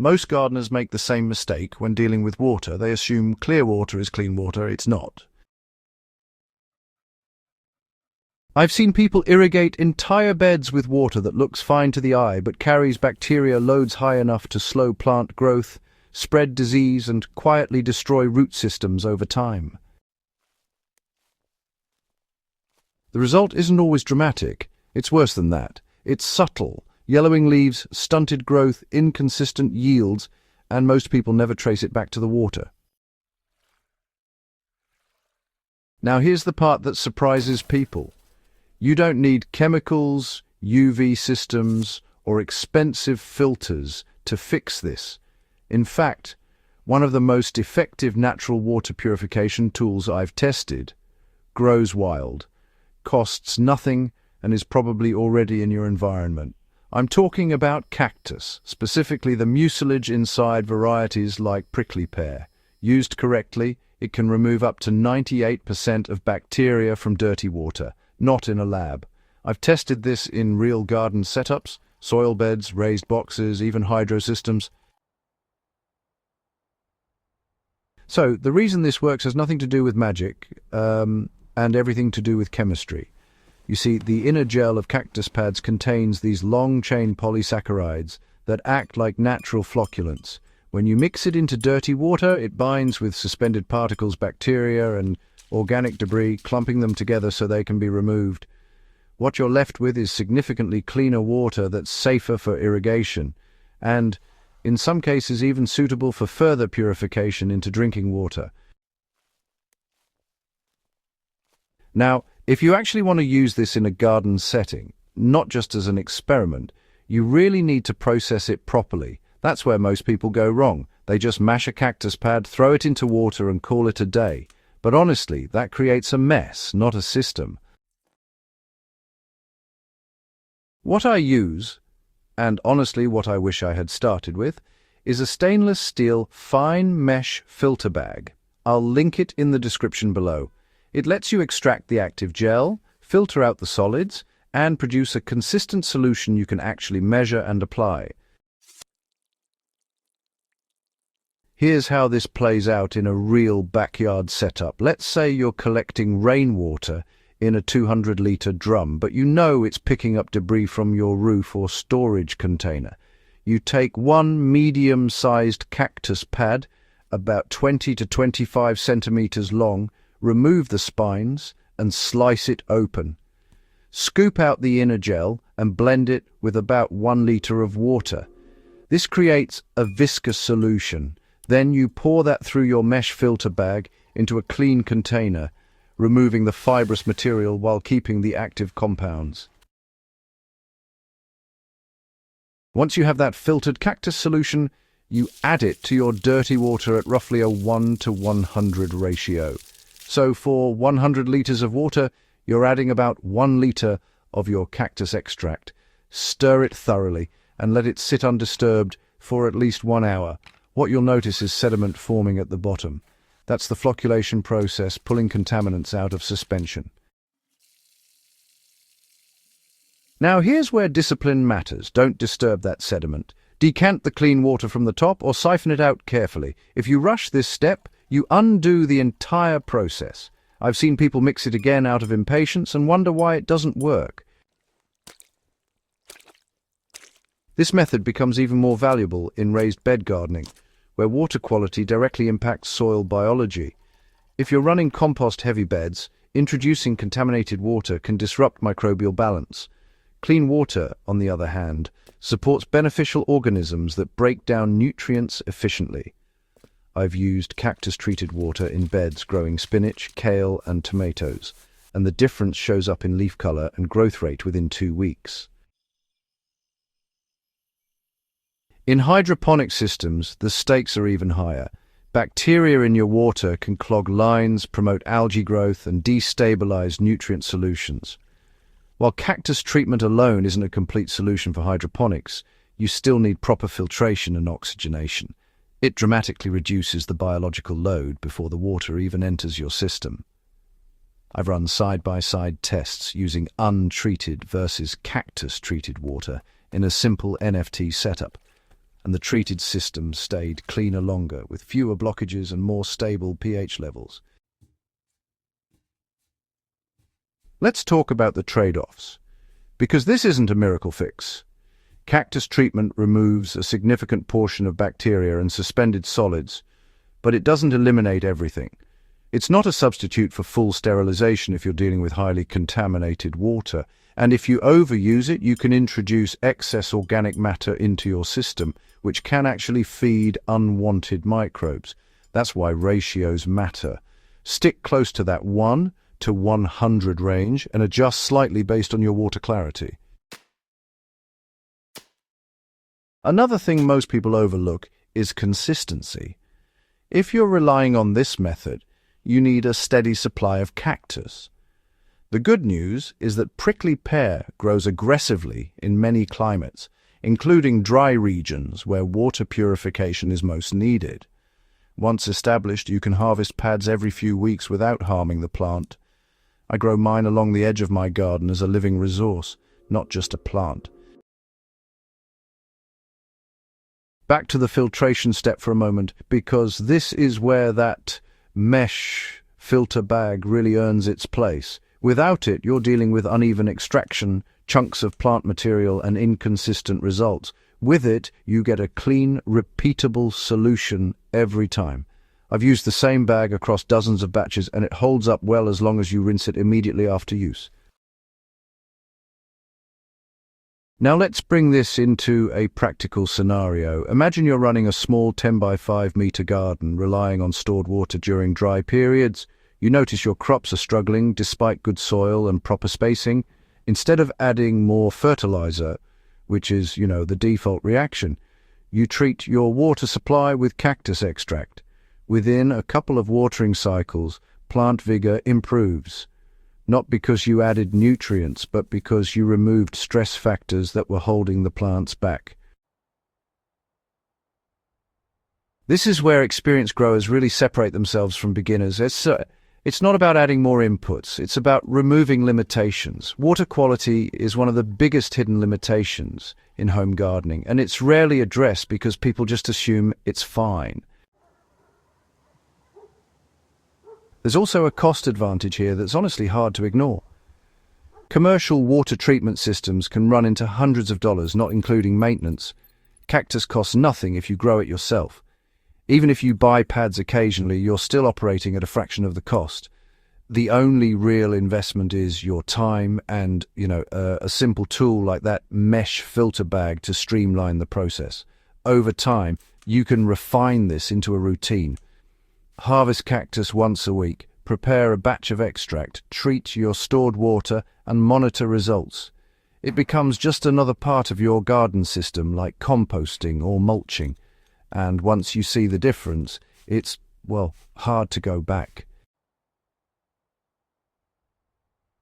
Most gardeners make the same mistake when dealing with water. They assume clear water is clean water. It's not. I've seen people irrigate entire beds with water that looks fine to the eye but carries bacteria loads high enough to slow plant growth, spread disease, and quietly destroy root systems over time. The result isn't always dramatic. It's worse than that. It's subtle. Yellowing leaves, stunted growth, inconsistent yields, and most people never trace it back to the water. Now here's the part that surprises people. You don't need chemicals, UV systems, or expensive filters to fix this. In fact, one of the most effective natural water purification tools I've tested grows wild, costs nothing, and is probably already in your environment. I'm talking about Cactus, specifically the mucilage inside varieties like prickly pear. Used correctly, it can remove up to 98% of bacteria from dirty water, not in a lab. I've tested this in real garden setups, soil beds, raised boxes, even hydro systems. So, the reason this works has nothing to do with magic, and everything to do with chemistry. You see, the inner gel of cactus pads contains these long-chain polysaccharides that act like natural flocculants. When you mix it into dirty water, it binds with suspended particles, bacteria, and organic debris, clumping them together so they can be removed. What you're left with is significantly cleaner water that's safer for irrigation, and, in some cases, even suitable for further purification into drinking water. Now, if you actually want to use this in a garden setting, not just as an experiment, you really need to process it properly. That's where most people go wrong. They just mash a cactus pad, throw it into water, and call it a day. But honestly, that creates a mess, not a system. What I use, and honestly what I wish I had started with, is a stainless steel fine mesh filter bag. I'll link it in the description below. It lets you extract the active gel, filter out the solids, and produce a consistent solution you can actually measure and apply. Here's how this plays out in a real backyard setup. Let's say you're collecting rainwater in a 200-litre drum, but you know it's picking up debris from your roof or storage container. You take one medium-sized cactus pad, about 20 to 25 centimeters long, remove the spines, and slice it open. Scoop out the inner gel and blend it with about 1 liter of water. This creates a viscous solution. Then you pour that through your mesh filter bag into a clean container, removing the fibrous material while keeping the active compounds. Once you have that filtered cactus solution, you add it to your dirty water at roughly a 1:100 ratio. So for 100 liters of water, you're adding about 1 liter of your cactus extract. Stir it thoroughly and let it sit undisturbed for at least 1 hour. What you'll notice is sediment forming at the bottom. That's the flocculation process, pulling contaminants out of suspension. Now here's where discipline matters. Don't disturb that sediment. Decant the clean water from the top or siphon it out carefully. If you rush this step, you undo the entire process. I've seen people mix it again out of impatience and wonder why it doesn't work. This method becomes even more valuable in raised bed gardening, where water quality directly impacts soil biology. If you're running compost-heavy beds, introducing contaminated water can disrupt microbial balance. Clean water, on the other hand, supports beneficial organisms that break down nutrients efficiently. I've used cactus-treated water in beds growing spinach, kale, and tomatoes, and the difference shows up in leaf color and growth rate within 2 weeks. In hydroponic systems, the stakes are even higher. Bacteria in your water can clog lines, promote algae growth, and destabilize nutrient solutions. While cactus treatment alone isn't a complete solution for hydroponics, you still need proper filtration and oxygenation. It dramatically reduces the biological load before the water even enters your system. I've run side-by-side tests using untreated versus cactus-treated water in a simple NFT setup. and the treated system stayed cleaner longer, with fewer blockages and more stable pH levels. Let's talk about the trade-offs, because this isn't a miracle fix. Cactus treatment removes a significant portion of bacteria and suspended solids, but it doesn't eliminate everything. It's not a substitute for full sterilization if you're dealing with highly contaminated water, and if you overuse it, you can introduce excess organic matter into your system, which can actually feed unwanted microbes. That's why ratios matter. Stick close to that 1 to 100 range and adjust slightly based on your water clarity. Another thing most people overlook is consistency. If you're relying on this method, you need a steady supply of cactus. The good news is that prickly pear grows aggressively in many climates, including dry regions where water purification is most needed. Once established, you can harvest pads every few weeks without harming the plant. I grow mine along the edge of my garden as a living resource, not just a plant. Back to the filtration step for a moment, because this is where that mesh filter bag really earns its place. Without it, you're dealing with uneven extraction, chunks of plant material, and inconsistent results. With it, you get a clean, repeatable solution every time. I've used the same bag across dozens of batches, and it holds up well as long as you rinse it immediately after use. Now let's bring this into a practical scenario. Imagine you're running a small 10 by 5 meter garden, relying on stored water during dry periods. You notice your crops are struggling despite good soil and proper spacing. Instead of adding more fertilizer, which is, the default reaction, you treat your water supply with cactus extract. Within a couple of watering cycles, plant vigor improves. Not because you added nutrients, but because you removed stress factors that were holding the plants back. This is where experienced growers really separate themselves from beginners. It's not about adding more inputs, it's about removing limitations. Water quality is one of the biggest hidden limitations in home gardening, and it's rarely addressed because people just assume it's fine. There's also a cost advantage here that's honestly hard to ignore. Commercial water treatment systems can run into hundreds of dollars, not including maintenance. Cactus costs nothing if you grow it yourself. Even if you buy pads occasionally, you're still operating at a fraction of the cost. The only real investment is your time and, a simple tool like that mesh filter bag to streamline the process. Over time, you can refine this into a routine. Harvest cactus once a week, prepare a batch of extract, treat your stored water, and monitor results. It becomes just another part of your garden system, like composting or mulching. And once you see the difference, it's, hard to go back.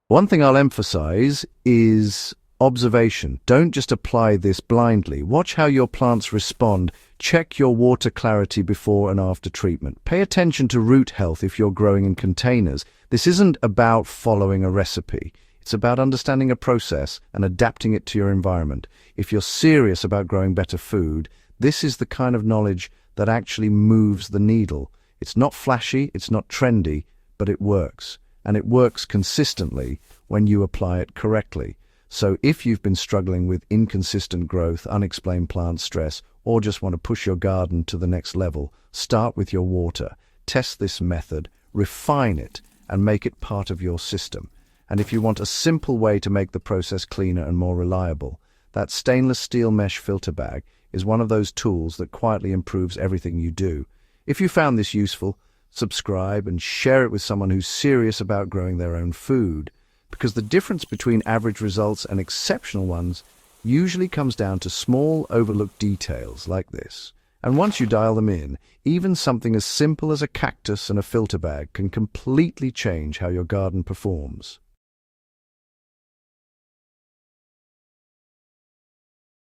One thing I'll emphasize is observation. Don't just apply this blindly. Watch how your plants respond. Check your water clarity before and after treatment. Pay attention to root health if you're growing in containers. This isn't about following a recipe. It's about understanding a process and adapting it to your environment. If you're serious about growing better food, this is the kind of knowledge that actually moves the needle. It's not flashy, it's not trendy, but it works. And it works consistently when you apply it correctly. So if you've been struggling with inconsistent growth, unexplained plant stress, or just want to push your garden to the next level, start with your water. Test this method, refine it, and make it part of your system. And if you want a simple way to make the process cleaner and more reliable, that stainless steel mesh filter bag is one of those tools that quietly improves everything you do. If you found this useful, subscribe and share it with someone who's serious about growing their own food, because the difference between average results and exceptional ones usually comes down to small, overlooked details like this. And once you dial them in, even something as simple as a cactus and a filter bag can completely change how your garden performs.